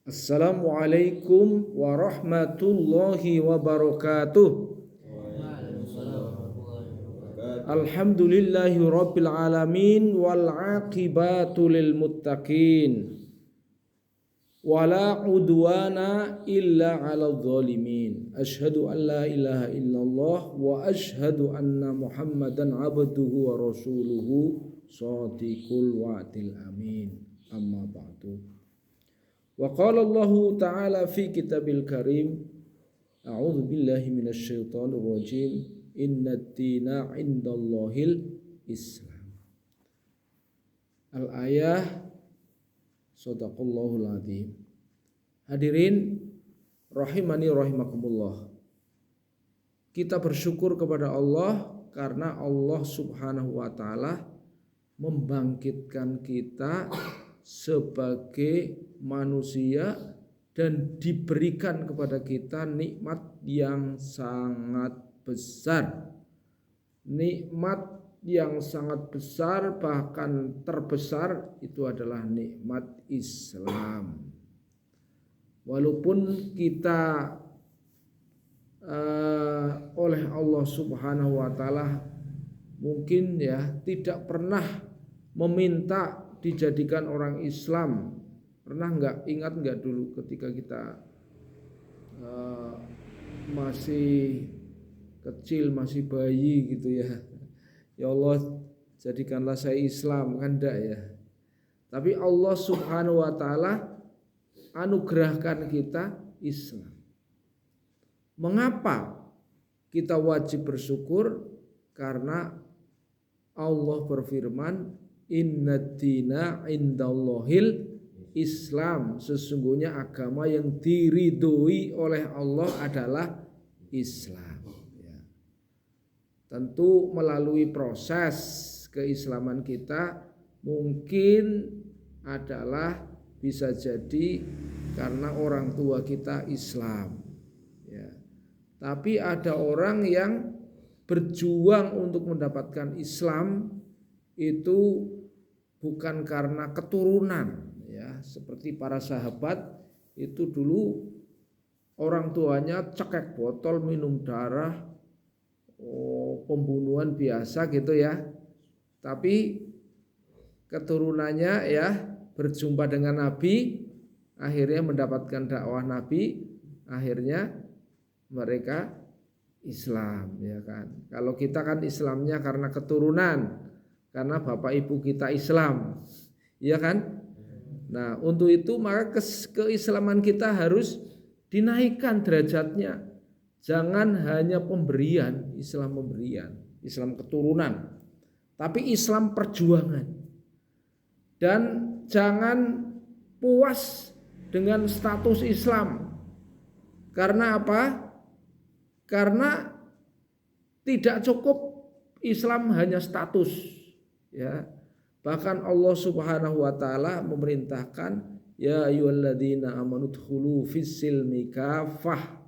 Assalamualaikum warahmatullahi wabarakatuh. Alhamdulillahi rabbil alamin wal aqibatu lil muttaqin wala udwana illa 'alal zalimin. Asyhadu an la ilaha illallah wa asyhadu anna Muhammadan abduhu wa rasuluhu shadiqul wa'dil amin. Amma ba'du. Wa qala Allahu ta'ala fi kitabil karim, a'udzu billahi minasy syaithanir rajim, innad dina 'indallahil Islam. Al-ayah, sadaqallahul adzim. Hadirin rahimani rahimakumullah. Kita bersyukur kepada Allah karena Allah Subhanahu wa taala membangkitkan kita sebagai manusia dan diberikan kepada kita nikmat yang sangat besar. Nikmat yang sangat besar, bahkan terbesar, itu adalah nikmat Islam. Walaupun kita oleh Allah Subhanahu wa taala mungkin tidak pernah meminta dijadikan orang Islam. Pernah ingat nggak dulu ketika kita masih kecil, masih bayi gitu ya. Ya Allah, jadikanlah saya Islam, kan enggak ya. Tapi Allah Subhanahu wa taala anugerahkan kita Islam. Mengapa kita wajib bersyukur? Karena Allah berfirman, innad dina 'indallahil Islam. Sesungguhnya agama yang diridhoi oleh Allah adalah Islam. Ya. Tentu melalui proses keislaman kita mungkin adalah bisa jadi karena orang tua kita Islam. Ya. Tapi ada orang yang berjuang untuk mendapatkan Islam itu bukan karena keturunan, ya, seperti para sahabat itu dulu orang tuanya cekek botol, minum darah, pembunuhan biasa gitu ya. Tapi keturunannya berjumpa dengan Nabi, akhirnya mendapatkan dakwah Nabi, akhirnya mereka Islam, ya kan. Kalau kita kan Islamnya karena keturunan, karena bapak ibu kita Islam, ya kan. Nah, untuk itu maka keislaman kita harus dinaikkan derajatnya. Jangan hanya pemberian, Islam pemberian, Islam keturunan, tapi Islam perjuangan. Dan jangan puas dengan status Islam. Karena apa? Karena tidak cukup Islam hanya status, ya. Bahkan Allah Subhanahu wa taala memerintahkan, ya ayyuhalladzina amanu dkhulu fis-silmi kafah.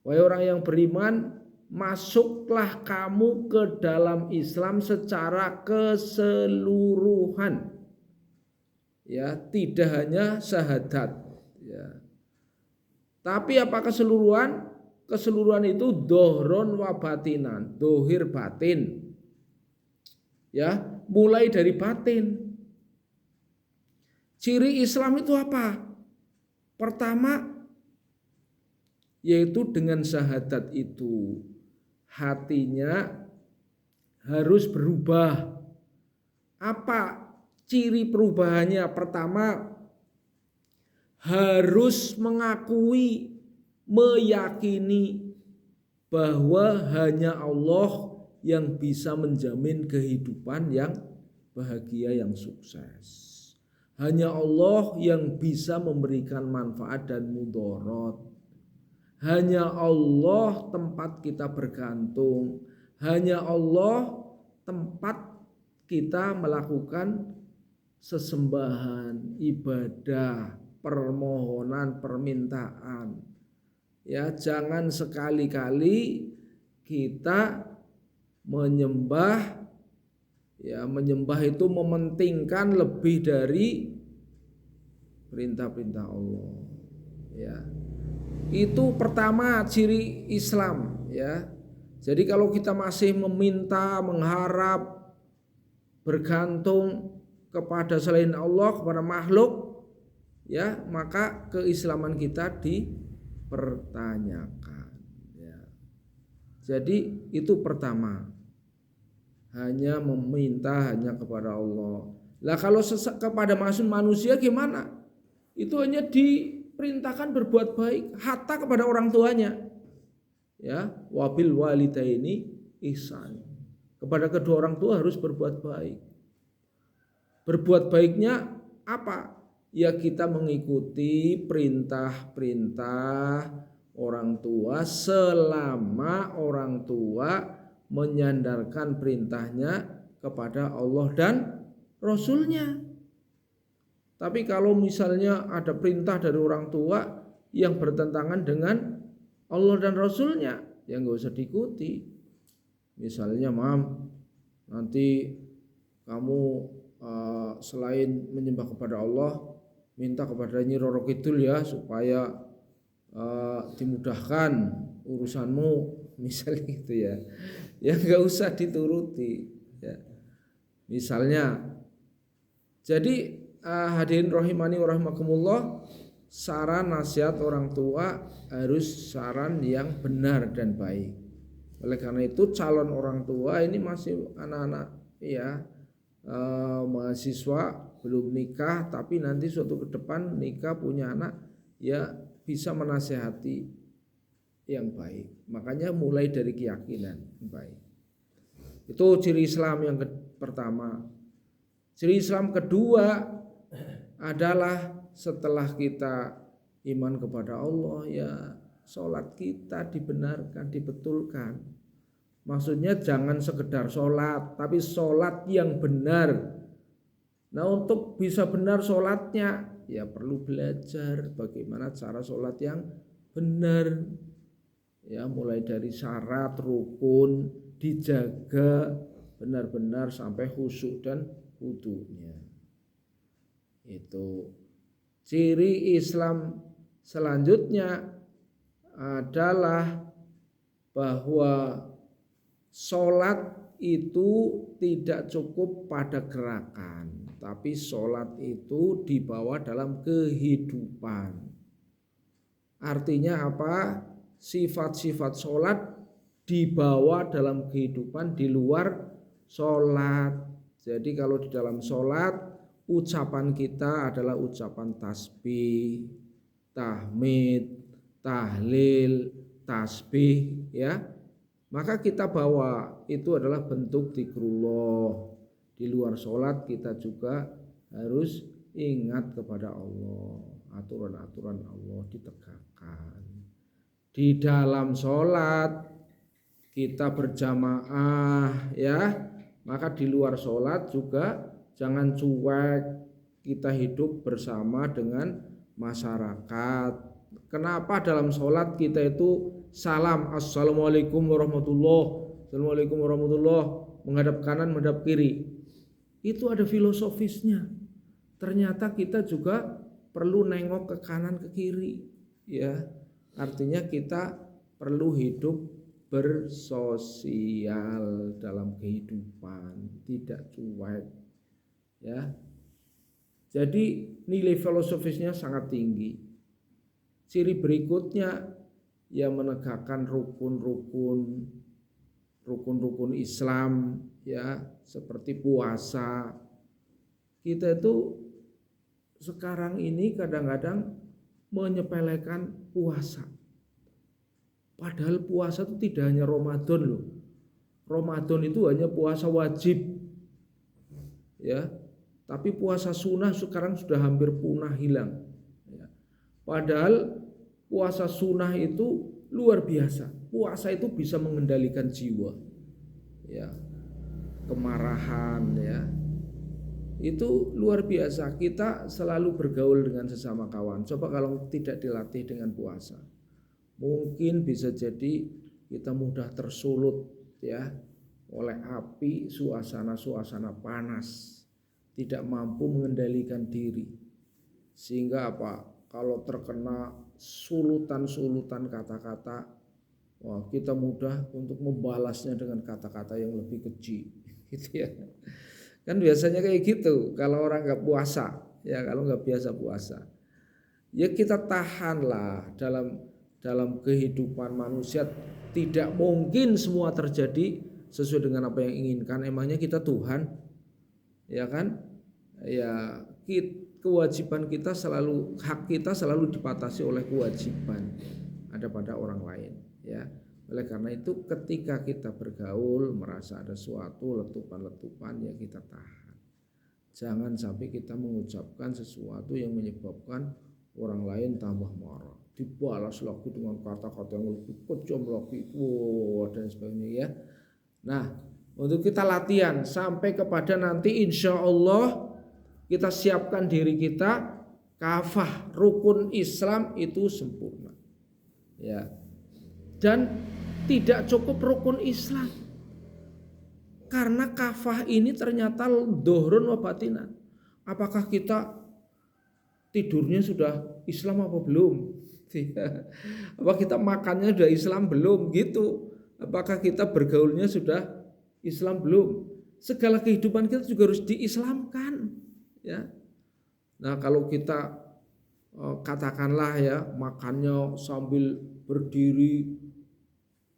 Wahai orang yang beriman, masuklah kamu ke dalam Islam secara keseluruhan. Ya, tidak hanya syahadat, ya. Tapi apa keseluruhan? Keseluruhan itu dohron wa batinan, dohir batin. Ya, mulai dari batin. Ciri Islam itu apa? Pertama, yaitu dengan syahadat itu hatinya harus berubah. Apa ciri perubahannya? Pertama, harus mengakui, meyakini bahwa hanya Allah yang bisa menjamin kehidupan yang bahagia, yang sukses. Hanya Allah yang bisa memberikan manfaat dan mudarat. Hanya Allah tempat kita bergantung. Hanya Allah tempat kita melakukan sesembahan, ibadah, permohonan, permintaan. Ya, jangan sekali-kali kita menyembah, ya, menyembah itu mementingkan lebih dari perintah-perintah Allah. Ya. Itu pertama ciri Islam, ya. Jadi kalau kita masih meminta, mengharap, bergantung kepada selain Allah, kepada makhluk, ya, maka keislaman kita dipertanyakan, ya. Jadi itu pertama, hanya meminta hanya kepada Allah. Lah kalau kepada manusia gimana? Itu hanya diperintahkan berbuat baik, hatta kepada orang tuanya, ya, wabil walidaini ihsan. Kepada kedua orang tua harus berbuat baik. Berbuat baiknya apa? Ya kita mengikuti perintah-perintah orang tua selama orang tua menyandarkan perintahnya kepada Allah dan Rasulnya. Tapi kalau misalnya ada perintah dari orang tua yang bertentangan dengan Allah dan Rasulnya, ya nggak usah diikuti. Misalnya, Mam, nanti kamu selain menyembah kepada Allah, minta kepada Nyi Roro Kidul ya supaya dimudahkan urusanmu, misalnya gitu ya. Ya nggak usah dituruti. Ya. Misalnya, jadi hadirin rahimani wa rahimakumullah, saran nasihat orang tua harus saran yang benar dan baik. Oleh karena itu calon orang tua ini masih anak-anak, ya, mahasiswa belum nikah, tapi nanti suatu ke depan nikah punya anak, ya bisa menasehati yang baik. Makanya mulai dari keyakinan baik. Itu ciri Islam yang pertama. Ciri Islam kedua adalah setelah kita iman kepada Allah, ya sholat kita dibenarkan, dibetulkan. Maksudnya jangan sekedar sholat, tapi sholat yang benar. Nah, untuk bisa benar sholatnya, ya perlu belajar bagaimana cara sholat yang benar. Ya, mulai dari syarat, rukun, dijaga benar-benar sampai khusyuk dan wudunya. Itu ciri Islam selanjutnya adalah bahwa sholat itu tidak cukup pada gerakan, tapi sholat itu dibawa dalam kehidupan. Artinya apa? Sifat-sifat sholat dibawa dalam kehidupan di luar sholat. Jadi kalau di dalam sholat, ucapan kita adalah ucapan tasbih, tahmid, tahlil, tasbih, ya. Maka kita bawa itu adalah bentuk zikrullah. Di luar sholat kita juga harus ingat kepada Allah. Aturan-aturan Allah ditegakkan. Di dalam sholat kita berjamaah, ya. Maka di luar sholat juga jangan cuek. Kita hidup bersama dengan masyarakat. Kenapa dalam sholat kita itu salam assalamualaikum warahmatullahi, assalamualaikum warahmatullahi, menghadap kanan, menghadap kiri? Itu ada filosofisnya. Ternyata kita juga perlu nengok ke kanan ke kiri, ya. Artinya kita perlu hidup bersosial dalam kehidupan, tidak cuek, ya. Jadi nilai filosofisnya sangat tinggi. Ciri berikutnya yang menegakkan rukun Islam, ya, seperti puasa. Kita itu sekarang ini kadang-kadang menyepelekan puasa. Padahal puasa itu tidak hanya Ramadan loh. Ramadan itu hanya puasa wajib, ya. Tapi puasa sunnah sekarang sudah hampir punah hilang. Ya. Padahal puasa sunnah itu luar biasa. Puasa itu bisa mengendalikan jiwa, ya, kemarahan, ya. Itu luar biasa. Kita selalu bergaul dengan sesama kawan. Coba kalau tidak dilatih dengan puasa, mungkin bisa jadi kita mudah tersulut, ya, oleh api suasana panas, tidak mampu mengendalikan diri. Sehingga apa? Kalau terkena sulutan-sulutan kata-kata, wah kita mudah untuk membalasnya dengan kata-kata yang lebih keji, gitu ya. Kan biasanya kayak gitu kalau orang nggak puasa, ya kalau nggak biasa puasa, ya kita tahanlah dalam kehidupan manusia. Tidak mungkin semua terjadi sesuai dengan apa yang inginkan. Emangnya kita Tuhan, ya kan? Ya kewajiban kita selalu, hak kita selalu dipatasi oleh kewajiban ada pada orang lain, ya. Oleh karena itu ketika kita bergaul merasa ada suatu letupan-letupan, ya kita tahan. Jangan sampai kita mengucapkan sesuatu yang menyebabkan orang lain tambah marah, dibalas lagi dengan kata-kata yang lebih kejam lagi, dan sebagainya, ya. Nah, untuk kita latihan sampai kepada nanti insya Allah kita siapkan diri kita, kafah rukun Islam itu sempurna, ya. Dan tidak cukup rukun Islam, karena kafah ini ternyata dohrun wa batinan. Apakah kita tidurnya sudah Islam apa belum? Apa kita makannya sudah Islam belum? Gitu. Apakah kita bergaulnya sudah Islam belum? Segala kehidupan kita juga harus diislamkan, ya. Nah, kalau kita katakanlah ya makannya sambil berdiri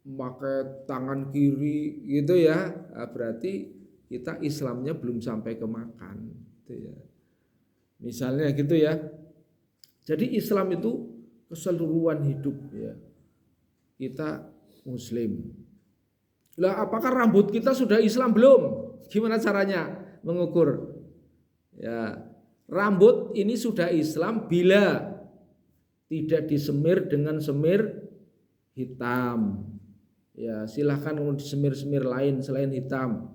pakai tangan kiri gitu ya, berarti kita Islamnya belum sampai ke makan, gitu ya. Misalnya gitu ya. Jadi Islam itu keseluruhan hidup, ya. Kita Muslim. Lah apakah rambut kita sudah Islam belum? Gimana caranya mengukur? Ya, rambut ini sudah Islam bila tidak disemir dengan semir hitam. Ya, silahkan mau disemir-semir lain selain hitam,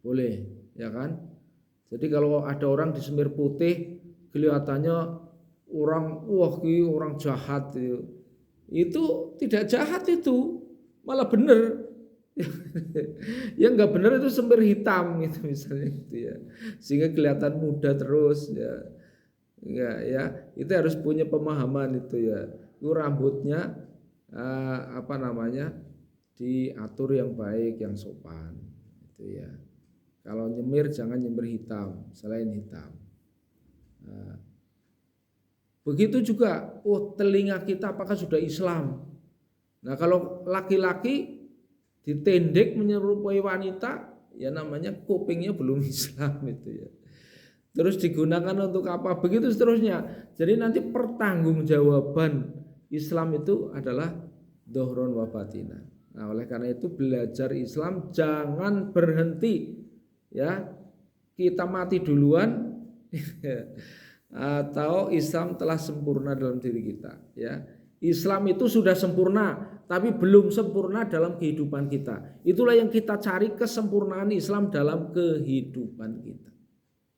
boleh, ya kan? Jadi kalau ada orang disemir putih, kelihatannya orang, wah ini orang jahat itu tidak jahat, itu malah benar. Yang nggak benar itu semir hitam gitu misalnya gitu ya, sehingga kelihatan muda terus, ya. Ya, itu harus punya pemahaman itu ya. Itu rambutnya diatur yang baik, yang sopan, itu ya. Kalau nyemir jangan nyemir hitam selain hitam. Nah, begitu juga, telinga kita apakah sudah Islam? Nah, kalau laki-laki ditendek menyerupai wanita, ya namanya kupingnya belum Islam itu ya. Terus digunakan untuk apa? Begitu seterusnya. Jadi nanti pertanggungjawaban Islam itu adalah dohron wa batinan. Nah, oleh karena itu belajar Islam jangan berhenti, ya. Kita mati duluan atau Islam telah sempurna dalam diri kita, ya. Islam itu sudah sempurna, tapi belum sempurna dalam kehidupan kita. Itulah yang kita cari, kesempurnaan Islam dalam kehidupan kita.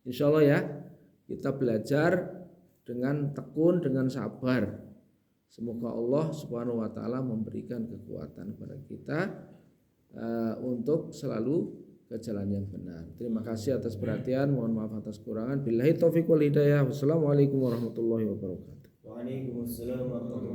Insya Allah ya, kita belajar dengan tekun, dengan sabar. Semoga Allah Subhanahu wa taala memberikan kekuatan kepada kita untuk selalu ke jalan yang benar. Terima kasih atas perhatian, mohon maaf atas kekurangan. Billahi taufiq wal hidayah. Wassalamualaikum warahmatullahi wabarakatuh. Waalaikumsalam warahmatullahi wabarakatuh.